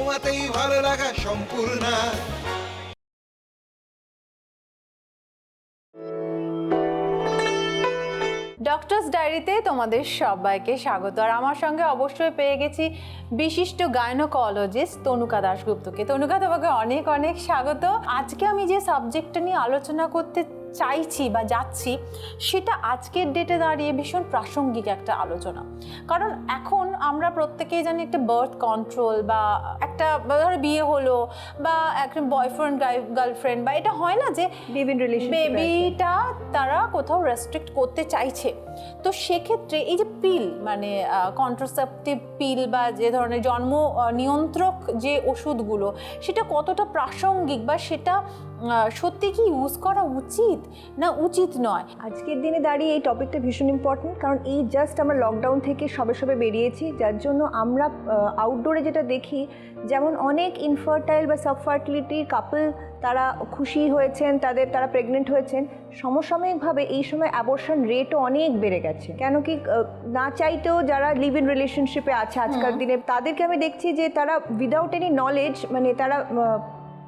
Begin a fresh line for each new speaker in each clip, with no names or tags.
ছোঁয়াতেই ভালো লাগা সম্পূর্ণা।
ডক্টরস ডায়েরিতে তোমাদের সবাইকে স্বাগত। আর আমার সঙ্গে অবশ্যই পেয়ে গেছি বিশিষ্ট গাইনোকোলজিস্ট তনুকা দাশগুপ্তকে। তনুকা, তোমাকে অনেক অনেক স্বাগত। আজকে আমি যে সাবজেক্টটা নিয়ে আলোচনা করতে চাইছি বা যাচ্ছি, সেটা আজকের ডেটে দাঁড়িয়ে ভীষণ প্রাসঙ্গিক একটা আলোচনা। কারণ এখন আমরা প্রত্যেকেই জানি একটা বার্থ কন্ট্রোল বা একটা ধরো বিয়ে হলো বা একটা বয়ফ্রেন্ড গার্লফ্রেন্ড বা এটা হয় না যে
লিভ ইন রিলেশনশিপ,
বেবিটা তারা কোথাও রেস্ট্রিক্ট করতে চাইছে। তো সেক্ষেত্রে এই যে পিল মানে কন্ট্রাসেপটিভ পিল বা যে ধরনের জন্ম নিয়ন্ত্রক যে ওষুধগুলো, সেটা কতটা প্রাসঙ্গিক বা সেটা সত্যি কি ইউজ করা উচিত না উচিত নয়?
আজকের দিনে দাঁড়িয়ে এই টপিকটা ভীষণ ইম্পর্টেন্ট, কারণ এই জাস্ট আমরা লকডাউন থেকে সবে বেরিয়েছি, যার জন্য আমরা আউটডোরে যেটা দেখি, যেমন অনেক ইনফার্টাইল বা সাবফার্টিলিটি কাপল তারা খুশি হয়েছেন, তারা প্রেগনেন্ট হয়েছেন, সমসাময়িকভাবে এই সময় অ্যাবর্শন রেটও অনেক বেড়ে গেছে। কেন কি না চাইতেও যারা লিভ ইন রিলেশনশিপে আছে আজকাল দিনে, তাদেরকে আমি দেখছি যে তারা উইদাউট এনি নলেজ মানে তারা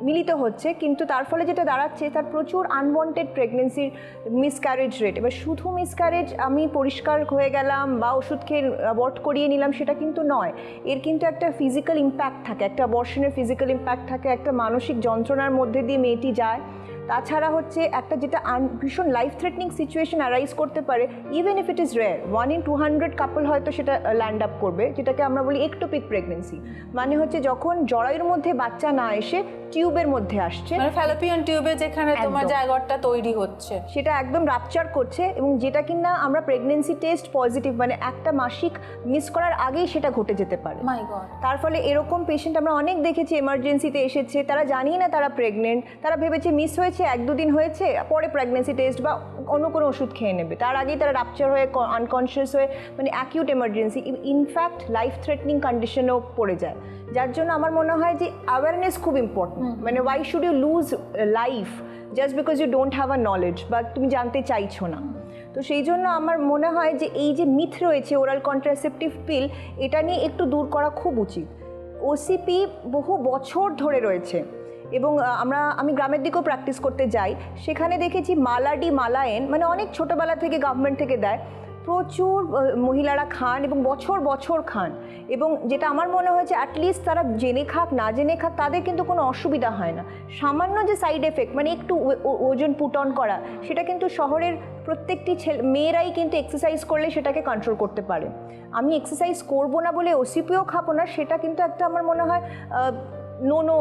মিলিত হচ্ছে, কিন্তু তার ফলে যেটা দাঁড়াচ্ছে তার প্রচুর আনওয়ান্টেড প্রেগনেন্সির মিসক্যারেজ রেট। এবার শুধু মিসক্যারেজ আমি পরিষ্কার হয়ে গেলাম বা ওষুধ খেয়ে অ্যাবর্ট করিয়ে নিলাম সেটা কিন্তু নয়, এর কিন্তু একটা ফিজিক্যাল ইম্প্যাক্ট থাকে, একটা অ্যাবর্শনের ফিজিক্যাল ইম্প্যাক্ট থাকে, একটা মানসিক যন্ত্রণার মধ্যে দিয়ে মেয়েটি যায়। তাছাড়া হচ্ছে একটা যেটা ভীষণ লাইফ থ্রেটনিং সিচুয়েশন অ্যারাইজ করতে পারে, even if it is rare, 1 in 200 কাপল হয়তো সেটা ল্যান্ড আপ করবে, যেটাকে আমরা বলি একটোপিক প্রেগনেন্সি। মানে হচ্ছে যখন জরায়ুর মধ্যে বাচ্চা না এসে টিউবের মধ্যে আসছে,
মানে ফ্যালোপিয়ান টিউবে যেখানে তোমার জায়গাটা তৈরি হচ্ছে,
সেটা একদম রাপচার করছে, এবং যেটা কিনা আমরা প্রেগনেন্সি টেস্ট পজিটিভ মানে একটা মাসিক মিস করার আগেই সেটা ঘটে যেতে পারে।
মাই গড।
তার ফলে এরকম পেশেন্ট আমরা অনেক দেখেছি এমার্জেন্সিতে এসেছে, তারা জানি না তারা প্রেগনেন্ট, তারা ভেবেছে মিস হয়েছে, 1-2 দিন হয়েছে, পরে প্রেগনেন্সি টেস্ট বা অন্য কোনো ওষুধ খেয়ে নেবে, তার আগেই তারা রাপচার হয়ে আনকনশিয়াস হয়ে মানে acute emergency, in fact life threatening কন্ডিশনেও পড়ে যায়। যার জন্য আমার মনে হয় যে অ্যাওয়ারনেস খুব ইম্পর্টেন্ট। মানে why should you lose life just because you don't have a knowledge বা তুমি জানতে চাইছো না। তো সেই জন্য আমার মনে হয় যে এই যে মিথ রয়েছে ওরাল কন্ট্রাসেপটিভ পিল, এটা নিয়ে একটু দূর করা খুব উচিত। ওসিপি বহু বছর ধরে রয়েছে, এবং আমি গ্রামের দিকেও প্র্যাকটিস করতে যাই, সেখানে দেখেছি মালাডি মালায়েন মানে অনেক ছোটোবেলা থেকে গভর্নমেন্ট থেকে দেয়, প্রচুর মহিলারা খান এবং বছর খান, এবং যেটা আমার মনে হয়েছে অ্যাটলিস্ট তারা জেনে খাক না জেনে খাক তাদের কিন্তু কোনো অসুবিধা হয় না। সামান্য যে সাইড এফেক্ট মানে একটু ওজন পুট অন করা, সেটা কিন্তু শহরের প্রত্যেকটি মেয়েরাই কিন্তু এক্সারসাইজ করলে সেটাকে কন্ট্রোল করতে পারে। আমি এক্সারসাইজ করবো না বলে ওসিপিও খাবো না, সেটা কিন্তু একটা আমার মনে হয় নো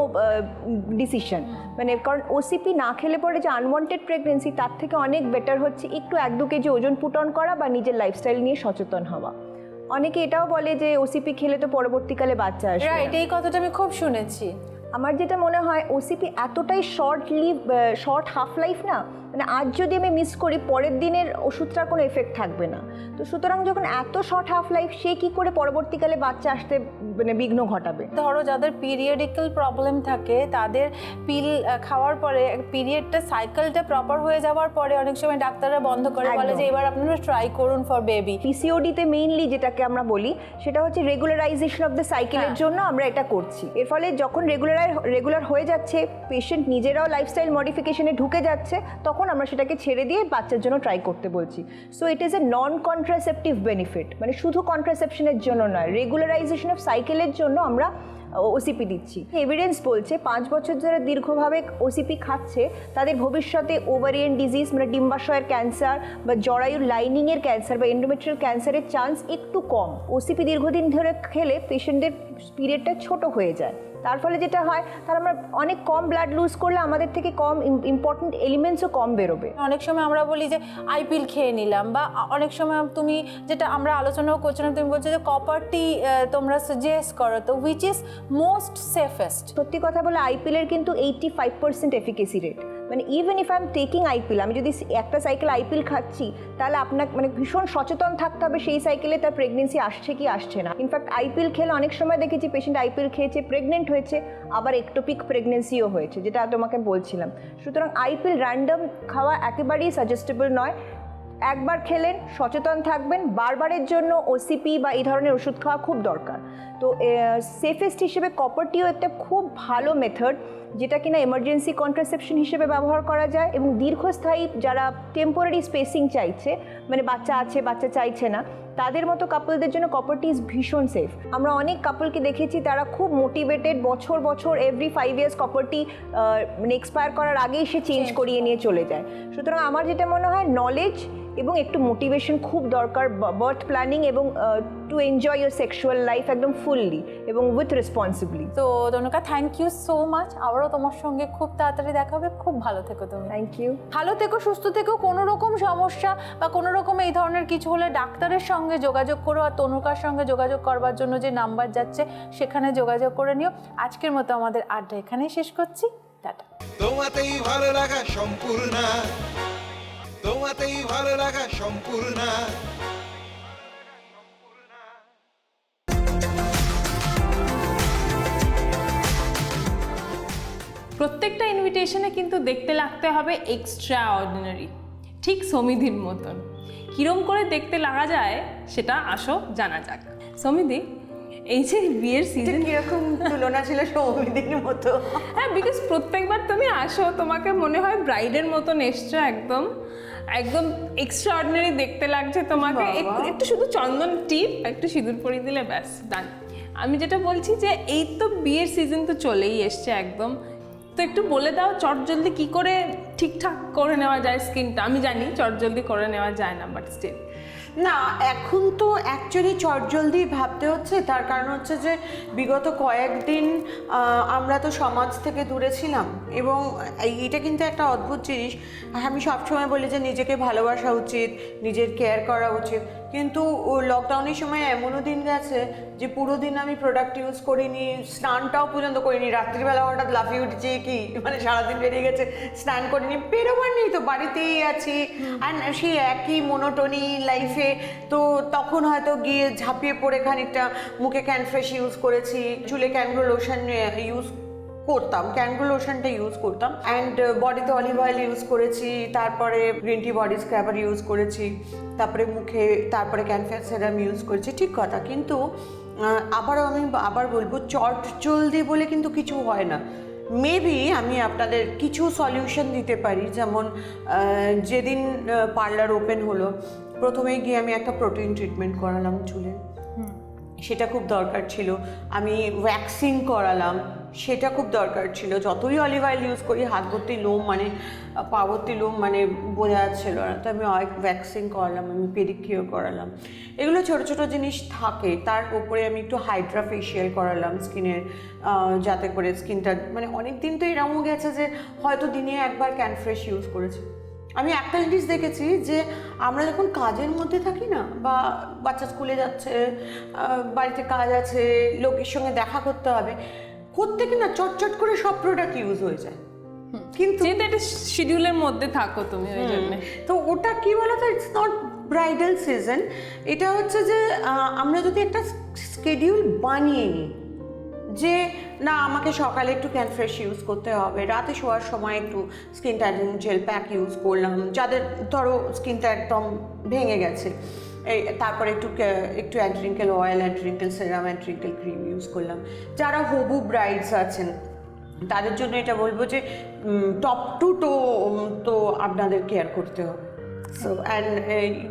ডিসিশন। মানে কারণ ওসিপি না খেলে পরে যে আনওয়ান্টেড প্রেগনেন্সি, তার থেকে অনেক বেটার হচ্ছে একটু 1-2 কেজি ওজন পুট অন করা বা নিজের লাইফস্টাইল নিয়ে সচেতন হওয়া। অনেকে এটাও বলে যে ওসিপি খেলে তো পরবর্তীকালে বাচ্চা আসবে।
রাইট, এই কথাটা আমি খুব শুনেছি।
আমার যেটা মনে হয় ওসিপি এতটাই শর্ট হাফ লাইফ না, মানে আজ যদি আমি মিস করি পরের দিনের ওষুধটার কোনো এফেক্ট থাকবে না। তো সুতরাং যখন এত শর্ট হাফ লাইফ, সে কী করে পরবর্তীকালে বাচ্চা আসতে মানে বিঘ্ন ঘটাবে?
ধরো যাদের পিরিয়ডিক্যাল প্রবলেম থাকে, তাদের পিল খাওয়ার পরে পিরিয়ডটা সাইকেলটা প্রপার হয়ে যাওয়ার পরে অনেক সময় ডাক্তাররা বন্ধ করে বলে যে এবার আপনারা ট্রাই করুন ফর বেবি।
পিসিওডিতে মেইনলি যেটাকে আমরা বলি সেটা হচ্ছে রেগুলারাইজেশন অফ দ্য সাইকেলের জন্য আমরা এটা করছি। এর ফলে যখন রেগুলার হয়ে যাচ্ছে, পেশেন্ট নিজেরাও লাইফস্টাইল মডিফিকেশনে ঢুকে যাচ্ছে, তখন আমরা সেটাকে ছেড়ে দিয়ে বাচ্চার জন্য ট্রাই করতে বলছি। So it is a non contraceptive benefit, মানে শুধু কন্ট্রাসেপশনের জন্য নয়, রেগুলারাইজেশন অফ সাইকেলের জন্য আমরা ওসিপি দিচ্ছি। এভিডেন্স বলছে 5 বছর ধরে দীর্ঘভাবে ওসিপি খাচ্ছে, তাদের ভবিষ্যতে ওভারিয়ান ডিজিজ মানে ডিম্বাশয়ের ক্যান্সার বা জরায়ুর লাইনিংয়ের ক্যান্সার বা এন্ডোমেট্রিয়াল ক্যান্সারের চান্স একটু কম। ওসিপি দীর্ঘদিন ধরে খেলে পেশেন্টদের পিরিয়ডটা ছোট হয়ে যায়, তার ফলে যেটা হয় তার আমরা অনেক কম ব্লাড লুজ করলে আমাদের থেকে কম ইম্পর্টেন্ট এলিমেন্টসও কম বেরোবে।
অনেক সময় আমরা বলি যে আইপিল খেয়ে নিলাম, বা অনেক সময় তুমি যেটা আমরা আলোচনাও করছিলাম, তুমি বলছো যে কপার টি তোমরা সাজেস্ট করো, তো উইচ ইজ মোস্ট সেফেস্ট?
সত্যি কথা বলে আইপিলের কিন্তু 85% এফিকেসি রেট। মানে even if I am taking i-pill, আমি যদি একটা সাইকেল আইপিল খাচ্ছি, তাহলে আপনাকে মানে ভীষণ সচেতন থাকতে হবে সেই সাইকেলে তার প্রেগনেন্সি আসছে কি আসছে না। ইনফ্যাক্ট আইপিল খেলে অনেক সময় দেখেছি পেশেন্ট আইপিল খেয়েছে, প্রেগনেন্ট হয়েছে, আবার একটোপিক প্রেগনেন্সিও হয়েছে, যেটা তোমাকে বলছিলাম। সুতরাং আইপিল র্যান্ডম খাওয়া একেবারেই সাজেস্টেবল নয়। একবার খেলেন, সচেতন থাকবেন, বারবারের জন্য ওসিপি বা এই ধরনের ওষুধ খাওয়া খুব দরকার। তো সেফেস্ট হিসেবে কপার টিও একটা খুব ভালো মেথড, যেটা কিনা এমার্জেন্সি কন্ট্রাসেপশন হিসেবে ব্যবহার করা যায় এবং দীর্ঘস্থায়ী যারা টেম্পোরারি স্পেসিং চাইছে, মানে বাচ্চা আছে বাচ্চা চাইছে না, তাদের মতো কাপলদের জন্য কপার টি ইজ ভীষণ সেফ। আমরা অনেক কাপলকে দেখেছি তারা খুব মোটিভেটেড, বছর বছর এভরি 5 ইয়ার্স কপার টি মানে এক্সপায়ার করার আগেই সে চেঞ্জ করিয়ে নিয়ে চলে যায়। সুতরাং আমার যেটা মনে হয় নলেজ এবং একটু মোটিভেশন খুব দরকার বার্থ প্ল্যানিং এবং to enjoy your sexual life একদম ফুললি এবং উইথ রেসপন্সিবিলিটি।
তো Tanuka, thank you so much. আবারও তোমার সঙ্গে খুব তাড়াতাড়ি দেখা হবে। খুব ভালো থেকো তুমি।
Thank you.
ভালো থেকো, সুস্থ থেকো। কোনো রকম সমস্যা বা কোনো রকম এই ধরনের কিছু হলে ডাক্তারের সঙ্গে যোগাযোগ করো, আর তনুকার সঙ্গে যোগাযোগ করবার জন্য যে নাম্বার যাচ্ছে সেখানে যোগাযোগ করে নিও। আজকের মতো আমাদের আড্ডা এখানেই শেষ করছি। টাটা।
তোমাতেই ভালো লাগা সম্পূর্ণ, তোমাতেই ভালো লাগা সম্পূর্ণ।
প্রত্যেকটা ইনভিটেশনে কিন্তু দেখতে লাগতে হবে এক্সট্রা অর্ডিনারি, ঠিক সমিধির মতন। কিরম করে দেখতে লাগা যায় সেটা আসো জানা যাক। সমিধি, এই যে বিয়ের সিজন,
কিরকম তুলনা ছিল সৌমিদির মতো?
হ্যাঁ, বিকজ প্রত্যেকবার তুমি আসো তোমাকে মনে হয় ব্রাইডের মতন এসছো, একদম একদম এক্সট্রা অর্ডিনারি দেখতে লাগছে তোমাকে। একটু শুধু চন্দন টিপ একটু সিঁদুর পরিয়ে দিলে ব্যাস ডান। আমি যেটা বলছি যে এই তো বিয়ের সিজন তো চলেই এসছে একদম, তো একটু বলে দাও চটজলদি কী করে ঠিকঠাক করে নেওয়া যায় স্কিনটা। আমি জানি চটজলদি করে নেওয়া যায় না, বাট স্টিল
না, এখন তো অ্যাকচুয়ালি চটজলদি ভাবতে হচ্ছে। তার কারণ হচ্ছে যে বিগত কয়েকদিন আমরা তো সমাজ থেকে দূরে ছিলাম, এবং এইটা কিন্তু একটা অদ্ভুত জিনিস। আমি সবসময় বলি যে নিজেকে ভালোবাসা উচিত, নিজের কেয়ার করা উচিত, কিন্তু লকডাউনের সময় এমনও দিন গেছে যে পুরো দিন আমি প্রোডাক্ট ইউজ করিনি, স্নানটাও পর্যন্ত করিনি। রাত্রিবেলা হঠাৎ লাফিয়ে উঠেছি, কি মানে সারাদিন বেরিয়ে গেছে, স্নান করিনি, বেরোবার নেই তো, বাড়িতেই আছি, অ্যান্ড সেই একই মোনোটোনি লাইফে। তো তখন হয়তো গিয়ে ঝাঁপিয়ে পড়ে খানিকটা মুখে ক্যানফ্রেশ ইউজ করেছি, চুলে ক্যানগ্রো লোশন ইউজ করতাম, ক্যানগ্রো লোশনটা ইউজ করতাম, অ্যান্ড বডিতে অলিভ অয়েল ইউজ করেছি, তারপরে green tea body scrubber use করেছি, তারপরে মুখে, তারপরে ক্যানফ্যাস সেরাম ইউজ করেছি। ঠিক কথা, কিন্তু আমি আবার বলবো চটজলদি বলে কিন্তু কিছু হয় না। মেবি আমি আপনাদের কিছু সলিউশন দিতে পারি। যেমন যেদিন পার্লার ওপেন হলো, প্রথমেই গিয়ে আমি একটা প্রোটিন ট্রিটমেন্ট করালাম চুলে, সেটা খুব দরকার ছিল। আমি ওয়্যাক্সিং করালাম, সেটা খুব দরকার ছিল। যতই অলিভ অয়েল ইউজ করি হাত ভর্তি লোম, মানে পা ভর্তি লোম, মানে বোঝা যাচ্ছিল না, তো আমি ওয়্যাক্সিং করালাম, আমি পেডিকিওর করালাম। এগুলো ছোটো ছোটো জিনিস থাকে। তার উপরে আমি একটু হাইড্রা ফেশিয়াল করালাম স্কিনের, যাতে করে স্কিনটা, মানে অনেক দিন তো এরকমও গেছে যে হয়তো দিনে একবার ক্যানফ্রেশ ইউজ করেছি। আমি একটা জিনিস দেখেছি যে আমরা যখন কাজের মধ্যে থাকি না, বা বাচ্চা স্কুলে যাচ্ছে, বাড়িতে কাজ আছে, লোকের সঙ্গে দেখা করতে হবে, প্রত্যেকে না চটচট করে সব প্রোডাক্ট ইউজ হয়ে যায়। কিন্তু
যেহেতু একটা শিডিউলের মধ্যে থাকো তুমি, ওই জন্য
তো ওটা কি বলতো, ইটস নট ব্রাইডাল সিজন। এটা হচ্ছে যে আমরা যদি একটা স্কেডিউল বানিয়ে নিই যে না, আমাকে সকালে একটু ক্যানফ্রেশ ইউজ করতে হবে, রাতে শোয়ার সময় একটু skin tightening jail pack use করলাম, যাদের ধরো স্কিনটা একদম ভেঙে গেছে, তারপরে একটু অ্যান্টি-রিঙ্কেল অয়েল, অ্যান্টি-রিঙ্কেল সেরাম, অ্যান্টি-রিঙ্কেল ক্রিম ইউজ করলাম। যারা হবু ব্রাইডস আছেন তাদের জন্য এটা বলবো যে টপ টু তো আপনাদের কেয়ার করতে হবে। সো অ্যান্ড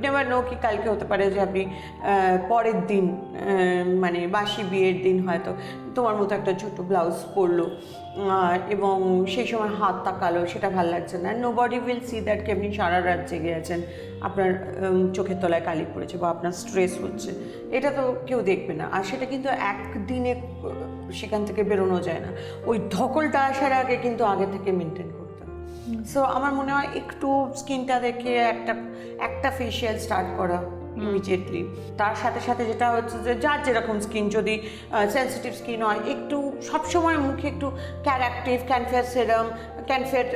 নেভার নো, কি কালকে হতে পারে যে আপনি পরের দিন, মানে বাসি বিয়ের দিন হয়তো তোমার মতো একটা ছোটো ব্লাউজ পরলো, এবং সেই সময় হাত তাকালো, সেটা ভালো লাগছে না। Nobody will see that কি আপনি সারা রাত জেগে আছেন, আপনার চোখের তলায় কালি পড়েছে, বা আপনার স্ট্রেস হচ্ছে, এটা তো কেউ দেখবে না। আর সেটা কিন্তু একদিনে সেখান থেকে বেরোনো যায় না, ওই ধকলটা আসার আগে কিন্তু আগে থেকে মেনটেন করতে হবে। সো আমার মনে হয় একটু স্কিনটা দেখে একটা ফেশিয়াল স্টার্ট করা ইমিডিয়েটলি। তার সাথে সাথে যেটা হচ্ছে যে যার যেরকম স্কিন, যদি সেন্সিটিভ স্কিন হয়, একটু সবসময় মুখে একটু ক্যারাক্টিভ, ক্যানফেয়ার সেরাম, ক্যানফেয়ার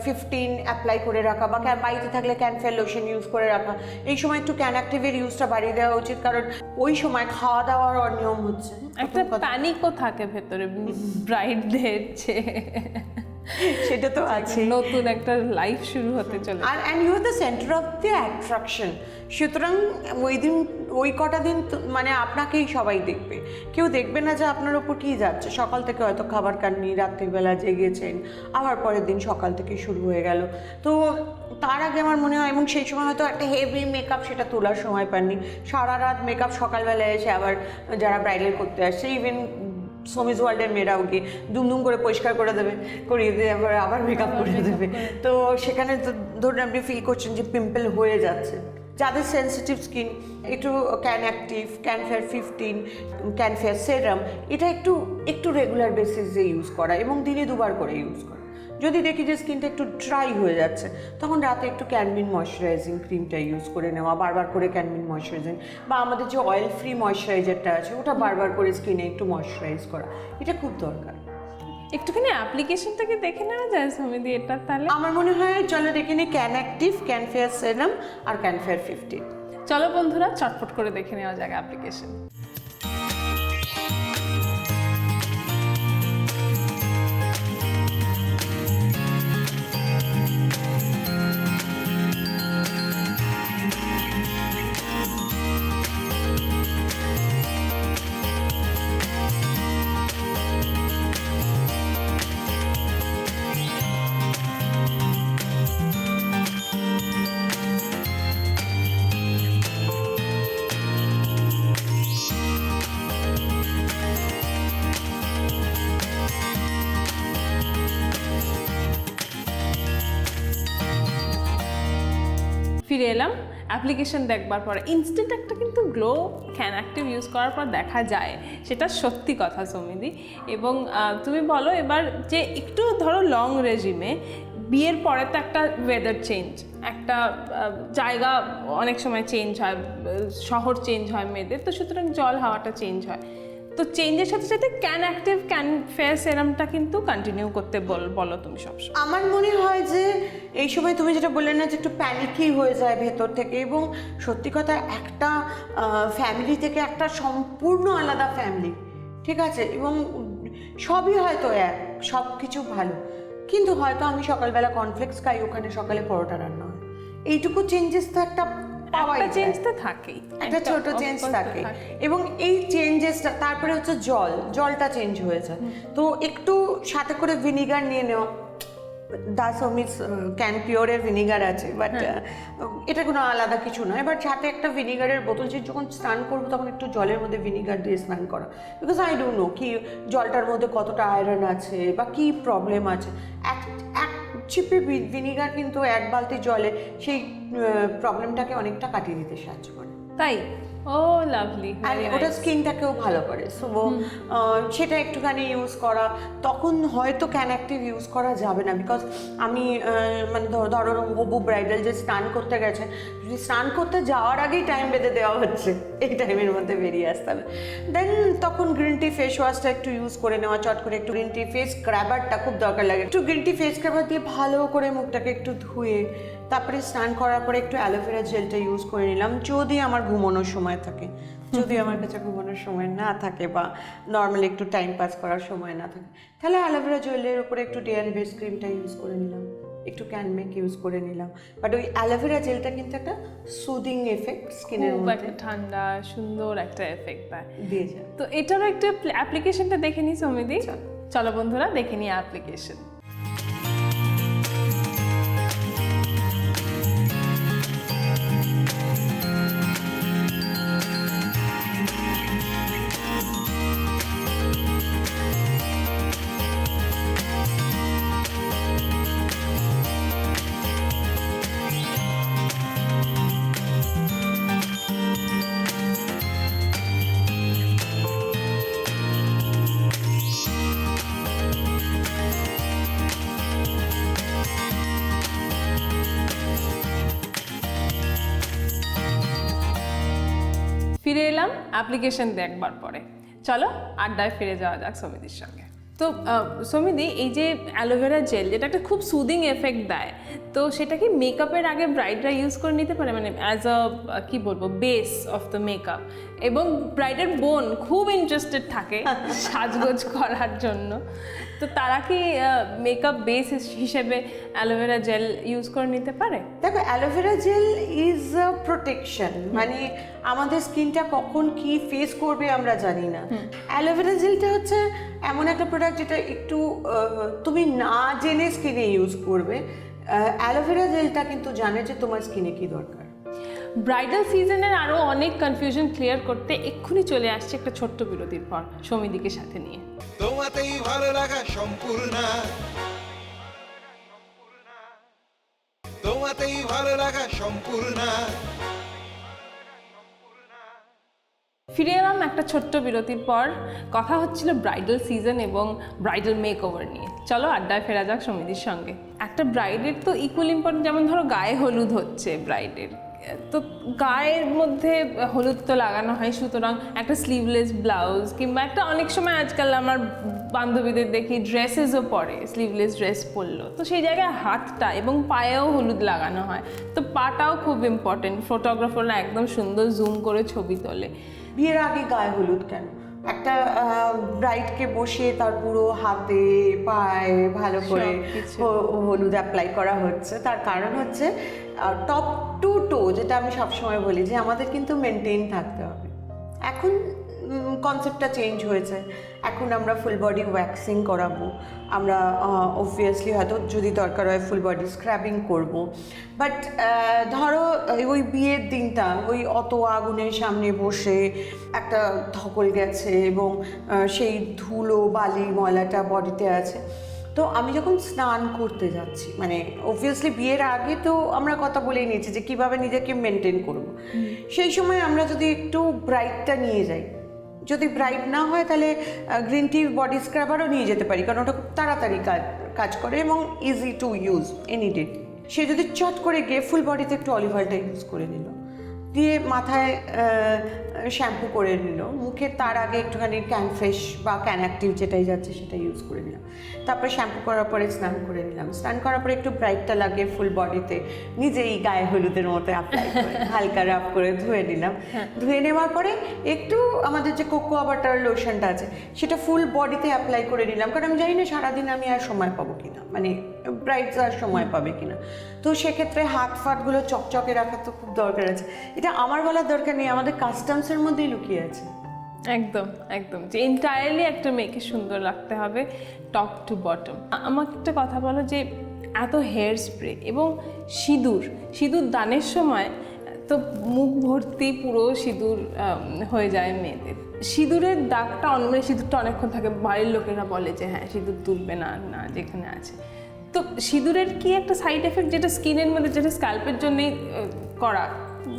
15 অ্যাপ্লাই করে রাখা, বা বাড়িতে থাকলে ক্যানফেয়ার লোশন ইউজ করে রাখা। এই সময় একটু ক্যানঅ্যাক্টিভের ইউজটা বাড়িয়ে দেওয়া উচিত, কারণ ওই সময় খাওয়া দাওয়ার অনিয়ম হচ্ছে।
একটা প্যানিকও থাকে ভেতরে ব্রাইডদের,
সেটা তো আছে,
নতুন একটা লাইফ শুরু হতে চলে।
আর and you are the centre of the attraction. সুতরাং ওই কটা দিন মানে আপনাকেই সবাই দেখবে, কেউ দেখবে না যে আপনার ওপর কী যাচ্ছে। সকাল থেকে হয়তো খাবার খাননি, রাত্রিবেলা জেগেছেন, আবার পরের দিন সকাল থেকে শুরু হয়ে গেল। তো তার আগে আমার মনে হয়, এবং সেই সময় হয়তো একটা হেভি মেকআপ সেটা তোলার সময় পাননি, সারা রাত মেকআপ সকালবেলায় এসে আবার যারা ব্রাইডাল করতে আসছে, ইভেন সমিজ ওয়ার্ল্ডের মেয়েরাও কি দুমদুম করে পরিষ্কার করে দেবে, করিয়ে দিয়ে আবার মেকআপ করে দেবে। তো সেখানে তো ধরুন আপনি ফিল করছেন যে পিম্পল হয়ে যাচ্ছে। যাদের সেন্সিটিভ স্কিন, একটু can active, can fair 15, can fair serum, এটা একটু রেগুলার বেসিসে ইউজ করা এবং দিনে 2 বার করে ইউজ করা। যদি দেখি যে স্কিনটা একটু ড্রাই হয়ে যাচ্ছে, তখন রাতে একটু ক্যানমিন ময়শ্চারাইজিং ক্রিমটা ইউজ করে নেওয়া, বারবার করে ক্যানমিন ময়শ্চারাইজিং, বা আমাদের যে অয়েল ফ্রি ময়শ্চারাইজারটা আছে ওটা বারবার করে স্কিনে একটু ময়শ্চারাইজ করা, এটা খুব দরকার।
একটুখানি অ্যাপ্লিকেশনটাকে দেখে নেওয়া যায় সমিতি এটা তাহলে?
আমার মনে হয় চলো দেখে নিই can active, can fair serum আর ক্যান ফেয়ার 15।
চলো বন্ধুরা চটপট করে দেখে নেওয়া যাক অ্যাপ্লিকেশন। ফিরে এলাম অ্যাপ্লিকেশন দেখবার পরে। ইনস্ট্যান্ট একটা কিন্তু গ্লো ক্যান অ্যাক্টিভ ইউজ করার পর দেখা যায়, সেটা সত্যি কথা সমিতি। এবং তুমি বলো এবার যে একটু ধরো লং রেজিমে বিয়ের পরে তো একটা ওয়েদার চেঞ্জ, একটা জায়গা অনেক সময় চেঞ্জ হয়, শহর চেঞ্জ হয় মেয়েদের, তো সুতরাং জল হাওয়াটা চেঞ্জ হয়। তো চেঞ্জের সাথে সাথে ক্যান অ্যাক্টিভ ক্যান ফেয়ার সেরামটা কিন্তু কন্টিনিউ করতে বলো তুমি সবসময়।
আমার মনে হয় যে এই সময় তুমি যেটা বললে না যে একটু প্যানিকই হয়ে যায় ভেতর থেকে, এবং সত্যি কথা একটা ফ্যামিলি থেকে একটা সম্পূর্ণ আলাদা ফ্যামিলি, ঠিক আছে, এবং সবই হয়তো এক, সব কিছু ভালো, কিন্তু হয়তো আমি সকালবেলা কর্নফ্লেক্স খাই, ওখানে সকালে পরোটা রান্না হয়, এইটুকু চেঞ্জেস তো একটা
একটা চেঞ্জ তো থাকেই,
একটা ছোট চেঞ্জ থাকে। এবং এই চেঞ্জেসটা তারপরে হচ্ছে জলটা চেঞ্জ হয়ে যায়, তো একটু সাথে করে ভিনিগার নিয়ে নেওয়া। দাসমিস ক্যান পিওরের ভিনিগার আছে, বাট এটা কোনো আলাদা কিছু নয়, বাট সাথে একটা ভিনিগারের বোতল, যে যখন স্নান করবো তখন একটু জলের মধ্যে ভিনিগার দিয়ে স্নান করা, বিকজ আই ডোন্ট নো কি জলটার মধ্যে কতটা আয়রন আছে বা কি প্রবলেম আছে। এক চিপে ভিনিগার কিন্তু 1 বালতি জলে সেই প্রবলেমটাকে অনেকটা কাটিয়ে দিতে সাহায্য করে।
তাই? ও লাভলি।
আর ওটা স্কিনটাকেও ভালো করে, সো সেটা একটুখানি ইউজ করা। তখন হয়তো ক্যান অ্যাক্টিভ ইউজ করা যাবে না, বিকজ আমি মানে ধরো হবু ব্রাইডাল যে স্নান করতে গেছে, যদি স্নান করতে যাওয়ার আগেই টাইম বেঁধে দেওয়া হচ্ছে, এই টাইমের মধ্যে বেরিয়ে আসতে হবে, দেন তখন গ্রিন টি ফেস ওয়াশটা একটু ইউজ করে নেওয়া, চট করে একটু গ্রিন টি ফেস স্ক্রাবারটা খুব দরকার লাগে, একটু গ্রিন টি ফেস স্ক্রাবার দিয়ে ভালো করে মুখটাকে একটু ধুয়ে, তারপরে স্নান করার পরে একটু অ্যালোভেরা জেলটা ইউজ করে নিলাম, যদি আমার ঘুমানোর সময় থাকে। যদি আমার কাছে ঘুমানোর সময় না থাকে বা নর্মালি একটু টাইম পাস করার সময় না থাকে, তাহলে অ্যালোভেরা জেলের উপরে একটু ডে অ্যান্ড বেস ক্রিমটা ইউজ করে নিলাম, একটু ক্যানমেক ইউজ করে নিলাম। বাট ওই অ্যালোভেরা জেলটা কিন্তু একটা সুদিং এফেক্ট স্কিনের মধ্যে,
একটা ঠান্ডা সুন্দর একটা এফেক্ট দেয়,
দিয়ে যায়।
তো এটারও একটা অ্যাপ্লিকেশনটা দেখে নিই সমিতি। চলো বন্ধুরা দেখে নিই অ্যাপ্লিকেশন। ফিরে এলাম অ্যাপ্লিকেশন দেখবার পরে। চলো আড্ডায় ফিরে যাওয়া যাক সমিতির সঙ্গে। তো সমিদি, এই যে অ্যালোভেরা জেল যেটা একটা খুব সুদিং এফেক্ট দেয়, তো সেটা কি মেকআপের আগে ব্রাইডরা ইউজ করে নিতে পারে, মানে অ্যাজ আ কি বলবো বেস অফ দ্য মেকআপ? এবং ব্রাইডের বোন খুব ইন্টারেস্টেড থাকে সাজগোজ করার জন্য, তো তারা কি মেকআপ বেস হিসেবে অ্যালোভেরা জেল ইউজ করে নিতে পারে?
দেখো, aloe vera gel is a protection, মানে আমাদের স্কিনটা কখন কি ফেস করবে আমরা জানি না। অ্যালোভেরা জেলটা হচ্ছে এমন একটা প্রোডাক্ট যেটা একটু তুমি না জেনে স্কিনে ইউজ করবে। অ্যালোভেরা জেলটা কিন্তু জানে যে তোমার স্কিনে কি দরকার।
ব্রাইডাল সিজনের আরও অনেক কনফিউশন ক্লিয়ার করতে এক্ষুনি চলে আসছে একটা ছোট্ট বিরতির পর সমিদিকে সাথে নিয়ে।
তোমাতেই ভালো লাগা সম্পূর্ণ, তোমাতেই ভালো লাগা সম্পূর্ণ।
ফিরে এলাম একটা ছোট্ট বিরতির পর। কথা হচ্ছিল ব্রাইডাল সিজন এবং ব্রাইডাল মেকওভার নিয়ে। চলো আড্ডায় ফেরা যাক সমিতির সঙ্গে। একটা ব্রাইডের তো ইকুয়াল ইম্পর্টেন্ট, যেমন ধরো গায়ে হলুদ হচ্ছে ব্রাইডের, তো গায়ের মধ্যে হলুদ তো লাগানো হয়, সুতরাং একটা স্লিভলেস ব্লাউজ কিংবা একটা, অনেক সময় আজকাল আমার বান্ধবীদের দেখি ড্রেসেসও পরে, স্লিভলেস ড্রেস পরলো, তো সেই জায়গায় হাতটা এবং পায়েও হলুদ লাগানো হয়। তো পাটাও খুব ইম্পর্টেন্ট, ফটোগ্রাফাররা একদম সুন্দর জুম করে ছবি তোলে।
বিয়ের আগে গায়ে হলুদ কেন? একটা ব্রাইডকে বসে তার পুরো হাতে পায়ে ভালো করে হলুদ অ্যাপ্লাই করা হচ্ছে। তার কারণ হচ্ছে টপ টু টো, যেটা আমি সবসময় বলি যে আমাদের কিন্তু মেনটেন থাকতে হবে। এখন কনসেপ্টটা চেঞ্জ হয়েছে, এখন আমরা ফুল বডি ওয়্যাক্সিং করাবো, আমরা অবভিয়াসলি হয়তো যদি দরকার হয় ফুল বডি স্ক্রাবিং করবো। বাট ধরো ওই বিয়ের দিনটা ওই অত আগুনের সামনে বসে একটা ধকল গেছে এবং সেই ধুলো বালি ময়লাটা বডিতে আছে, তো আমি যখন স্নান করতে যাচ্ছি, মানে অবভিয়াসলি বিয়ের আগে তো আমরা কথা বলেই নিয়েছি যে কীভাবে নিজেকে মেনটেন করবো, সেই সময় আমরা যদি একটু ব্রাইটটা নিয়ে যাই, যদি ব্রাইট না হয় তাহলে গ্রিন টি বডি স্ক্রাবারও নিয়ে যেতে পারি, কারণ ওটা খুব তাড়াতাড়ি কাজ করে এবং easy to use any day. সে যদি চট করে গিয়ে ফুল বডিতে একটু অলিভ অয়েলটা ইউজ করে নিল, দিয়ে মাথায় শ্যাম্পু করে নিল, মুখে তার আগে একটুখানি ক্যান ফ্রেশ বা ক্যান অ্যাক্টিভ যেটাই যাচ্ছে সেটা ইউজ করে নিলাম, তারপরে শ্যাম্পু করার পরে স্নান করে নিলাম, স্নান করার পরে একটু ব্রাইটটা লাগিয়ে ফুল বডিতে নিজেই গায়ে হলুদের মতো অ্যাপ্লাই করে হালকা রাব করে ধুয়ে নিলাম। ধুয়ে নেওয়ার পরে একটু আমাদের যে কোকোয়া বাটার লোশনটা আছে সেটা ফুল বডিতে অ্যাপ্লাই করে নিলাম, কারণ আমি জানি না সারাদিন আমি আর সময় পাবো কিনা, মানে ব্রাইডস আর সময় পাবে কিনা। তো সেক্ষেত্রে হাত ফাটগুলো চকচকে রাখা তো খুব দরকার আছে। এটা আমার বলার দরকার নেই, আমাদের কাস্টমসের মধ্যেই লুকিয়ে আছে।
একদম একদম, যে এন্টায়ারলি একটা মেয়েকে সুন্দর রাখতে হবে টপ টু বটম। আমাকে একটা কথা বলো, যে এত হেয়ার স্প্রে এবং সিঁদুর দানের সময় তো মুখ ভর্তি পুরো সিঁদুর হয়ে যায় মেয়েদের, সিঁদুরের দাগটা মানে সিঁদুরটা অনেকক্ষণ থাকে, বাড়ির লোকেরা বলে যে হ্যাঁ সিঁদুর তুলবে না না যেখানে আছে। তো সিঁদুরের কি একটা সাইড এফেক্ট যেটা স্কিনের মধ্যে, যেটা স্ক্যাল্পের জন্যই করা,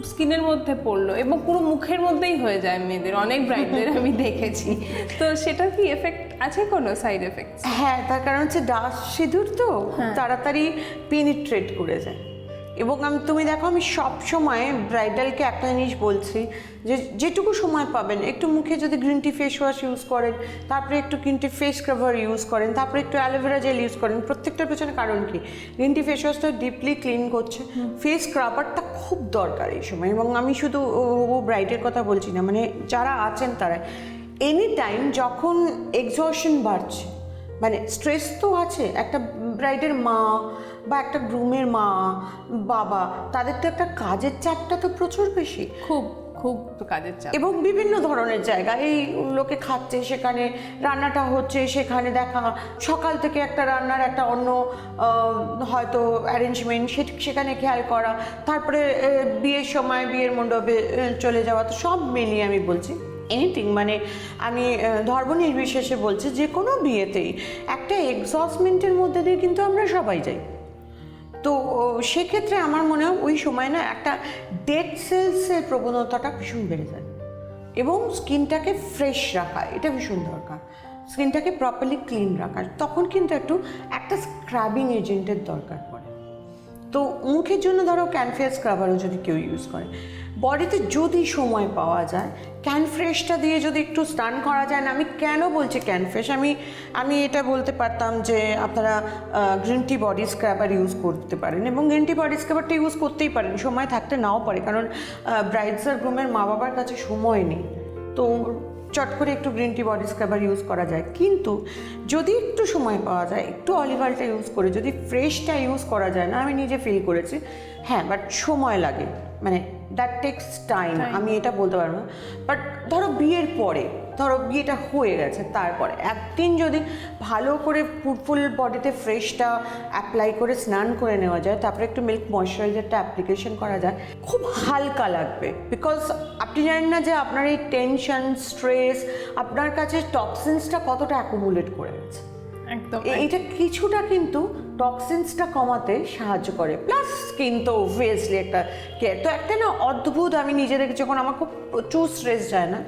স্কিনের মধ্যে পড়লো এবং পুরো মুখের মধ্যেই হয়ে যায় মেয়েদের, অনেক ব্রাইডদের আমি দেখেছি, তো সেটা কি এফেক্ট আছে, কোনো সাইড এফেক্ট?
হ্যাঁ, তার কারণ হচ্ছে ডাস্ট সিঁদুর তো তাড়াতাড়ি পেনিট্রেট করে যায়। এবং তুমি দেখো, আমি সব সময় ব্রাইডালকে একটা জিনিস বলছি যে যেটুকু সময় পাবেন একটু মুখে যদি green tea face wash use করেন, তারপরে একটু green tea face scrubber use করেন, তারপরে একটু অ্যালোভেরা জেল ইউজ করেন, প্রত্যেকটার পেছনে কারণ কি, গ্রিন টি ফেস ওয়াশটা ডিপলি ক্লিন করছে, ফেস স্ক্রাবারটা খুব দরকার এই সময়। এবং আমি শুধু ও ব্রাইডের কথা বলছি না, মানে যারা আছেন তারা এনি টাইম যখন এক্সহশন বাড়ছে, মানে স্ট্রেস তো আছে, একটা ব্রাইডের মা বা একটা গ্রুমের মা বাবা, তাদের তো একটা কাজের চাপটা তো প্রচুর বেশি,
খুব খুব কাজের চাপ,
এবং বিভিন্ন ধরনের জায়গা, এই লোকে খাচ্ছে সেখানে রান্নাটা হচ্ছে, সেখানে দেখা সকাল থেকে একটা রান্নার একটা অন্য হয়তো অ্যারেঞ্জমেন্ট সেখানে খেয়াল করা, তারপরে বিয়ের সময় বিয়ের মণ্ডপে চলে যাওয়া, তো সব মিলিয়ে আমি বলছি এনিথিং, মানে আমি ধর্ম নির্বিশেষে বলছি, যে কোনো বিয়েতেই একটা এক্সস্টমেন্টের মধ্যে দিয়ে কিন্তু আমরা সবাই যাই। তো সেক্ষেত্রে আমার মনে হয় ওই সময় না একটা ডেড সেলসের প্রবণতাটা ভীষণ বেড়ে যায়, এবং স্কিনটাকে ফ্রেশ রাখা এটা ভীষণ দরকার, স্কিনটাকে প্রপারলি ক্লিন রাখা, তখন কিন্তু একটা স্ক্রাবিং এজেন্টের দরকার পড়ে। তো মুখের জন্য ধরো ক্যানফেস স্ক্রাবারও যদি কেউ ইউজ করে, বডিতে যদি সময় পাওয়া যায় ক্যান ফ্রেশটা দিয়ে যদি একটু স্নান করা যায় না, আমি কেন বলছি ক্যান ফ্রেশ, আমি এটা বলতে পারতাম যে আপনারা green tea body scrubber use করতে পারেন, এবং গ্রিন টি বডি স্ক্রাবারটা ইউজ করতেই পারেন, সময় থাকতে নাও পারে, কারণ ব্রাইডস আর গ্রুমের মা বাবার কাছে সময় নেই, তো চট করে একটু green tea body scrubber use করা যায়। কিন্তু যদি একটু সময় পাওয়া যায়, একটু অলিভ অয়েলটা ইউজ করে যদি ফ্রেশটা ইউজ করা যায় না, আমি নিজে ফিল করেছি, হ্যাঁ বাট সময় লাগে, মানে দ্যাট টেক্স টাইম, আমি এটা বলতে পারবো না। বাট ধরো বিয়ের পরে, ধরো বিয়েটা হয়ে গেছে, তারপরে একদিন যদি ভালো করে ফুল বডিতে ফ্রেশটা অ্যাপ্লাই করে স্নান করে নেওয়া যায়, তারপরে একটু মিল্ক ময়শ্চারাইজারটা অ্যাপ্লিকেশন করা যায়, খুব হালকা লাগবে। বিকজ আপনি জানেন না যে আপনার এই টেনশন, স্ট্রেস, আপনার কাছে টক্সিনসটা কতটা অ্যাকুমুলেট করে গেছে।
একদম
এইটা কিছুটা কিন্তু টক্সিনসটা কমাতে সাহায্য করে, প্লাস স্কিন তো অবভিয়াসলি একটা কেয়ার। তো একটা না অদ্ভুত, আমি নিজে দেখি যখন আমার খুব প্রচুর স্ট্রেস যায় না,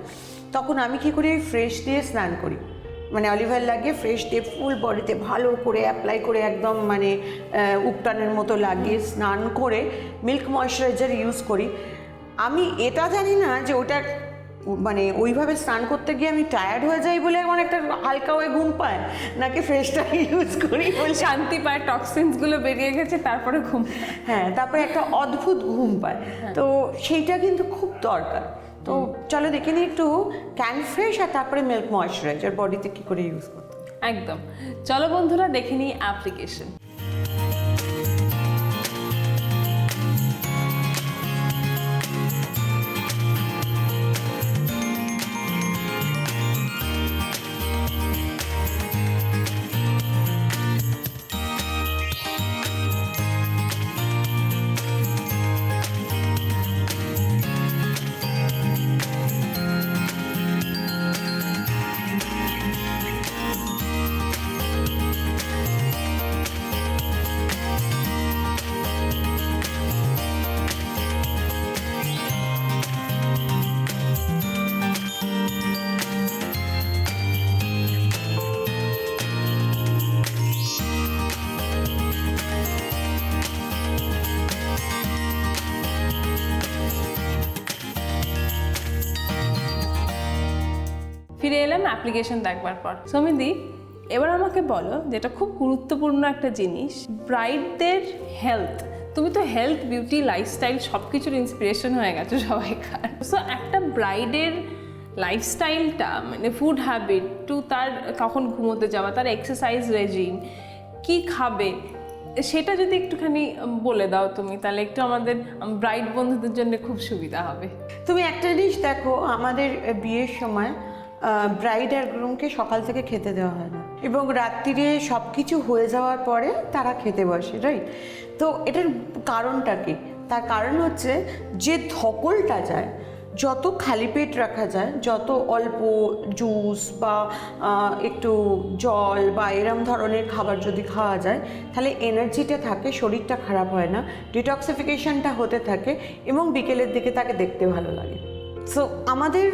তখন আমি কী করি, ফ্রেশ দিয়ে স্নান করি, মানে অলিভ অয়েল লাগিয়ে ফ্রেশ দিয়ে ফুল বডিতে ভালো করে অ্যাপ্লাই করে একদম মানে উপটানের মতো লাগিয়ে স্নান করে মিল্ক ময়শ্চারাইজার ইউজ করি। আমি এটা জানি না যে ওটা মানে ওইভাবে স্নান করতে গিয়ে আমি টায়ার্ড হয়ে যাই বলে আমার একটা হালকা হয়ে ঘুম পায়, নাকি ফ্রেশটা ইউজ করি বলে
শান্তি পায়, টক্সিনসগুলো বেরিয়ে গেছে, তারপরে ঘুম পায়।
হ্যাঁ, তারপরে একটা অদ্ভুত ঘুম পায়, তো সেইটা কিন্তু খুব দরকার। তো চলো দেখে নিই একটু ক্যান ফ্রেশ আর তারপরে মিল্ক ময়শ্চারাইজার বডিতে কী করে ইউজ করতে।
একদম, চলো বন্ধুরা দেখে নিই অ্যাপ্লিকেশন। ফিরে এলাম অ্যাপ্লিকেশন দেখবার পর। সমিদি, এবার আমাকে বলো, যেটা খুব গুরুত্বপূর্ণ একটা জিনিস, ব্রাইডদের হেলথ। তুমি তো হেলথ, বিউটি, লাইফস্টাইল সব কিছুর ইন্সপিরেশন হয়ে গেছো সবাইকার। সো একটা ব্রাইডের লাইফস্টাইলটা, মানে ফুড হ্যাবিট টু তার কখন ঘুমোতে যাওয়া, তার এক্সারসাইজ রেজিম, কি খাবে, সেটা যদি একটুখানি বলে দাও তুমি, তাহলে একটু আমাদের ব্রাইড বন্ধুদের জন্য খুব সুবিধা হবে।
তুমি একটা জিনিস দেখো, আমাদের বিয়ের সময় ব্রাইড আর গ্রুমকে সকাল থেকে খেতে দেওয়া হয় না, এবং রাত্রিরে সব কিছু হয়ে যাওয়ার পরে তারা খেতে বসে, রাইট? তো এটার কারণটা কি? তার কারণ হচ্ছে যে ধকলটা যায়, যত খালি পেট রাখা যায়, যত অল্প জুস বা একটু জল বা এরম ধরনের খাবার যদি খাওয়া যায়, তাহলে এনার্জিটা থাকে, শরীরটা খারাপ হয় না, ডিটক্সিফিকেশনটা হতে থাকে, এবং বিকেলের দিকে তাকে দেখতে ভালো লাগে। সো আমাদের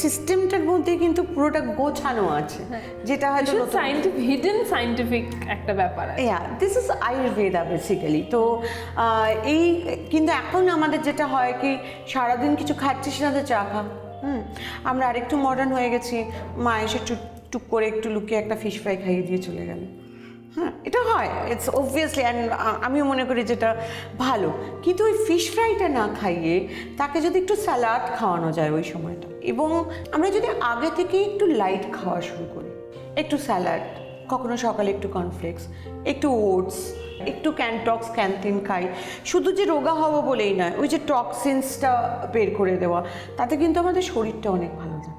সিস্টেমটার মধ্যে কিন্তু পুরোটা গোছানো আছে, যেটা হয়তো
হিডেন সায়েন্টিফিক একটা ব্যাপার আছে।
This is Ayurveda basically. তো এই কিন্তু এখন আমাদের যেটা হয় কি, সারাদিন কিছু খাচ্ছিস না তো চা খা। আমরা আরেকটু মডার্ন হয়ে গেছি, মা এসে টুক করে একটু লুকিয়ে একটা ফিশ ফ্রাই খাইয়ে দিয়ে চলে গেল। হ্যাঁ, এটা হয়, ইটস অবভিয়াসলি, অ্যান্ড আমিও মনে করি যেটা ভালো। কিন্তু ওই ফিশ ফ্রাইটা না খাইয়ে তাকে যদি একটু স্যালাড খাওয়ানো যায় ওই সময়টা, এবং আমরা যদি আগে থেকে একটু লাইট খাওয়া শুরু করি, একটু স্যালাড, কখনো সকালে একটু কর্নফ্লেক্স, একটু ওটস, একটু ক্যান্টক্স ক্যান্টিন খাই, শুধু যে রোগা হবো বলেই নয়, ওই যে টক্সিনসটা বের করে দেওয়া, তাতে কিন্তু আমাদের শরীরটা অনেক ভালো থাকে।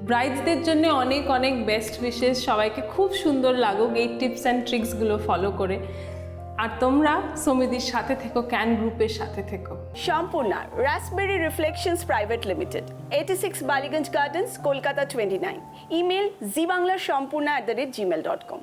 ব্রাইডসদের জন্য অনেক অনেক বেস্ট উইশেস, সবাইকে খুব সুন্দর লাগুক এই টিপস অ্যান্ড ট্রিক্সগুলো ফলো করে। আর তোমরা সমিতির সাথে থেকো, ক্যান গ্রুপের সাথে থেকো।
Sampurna raspberry reflections private limited, 86 Ballygunge gardens, Kolkata 29। Email zibanglashampoorna@gmail.com।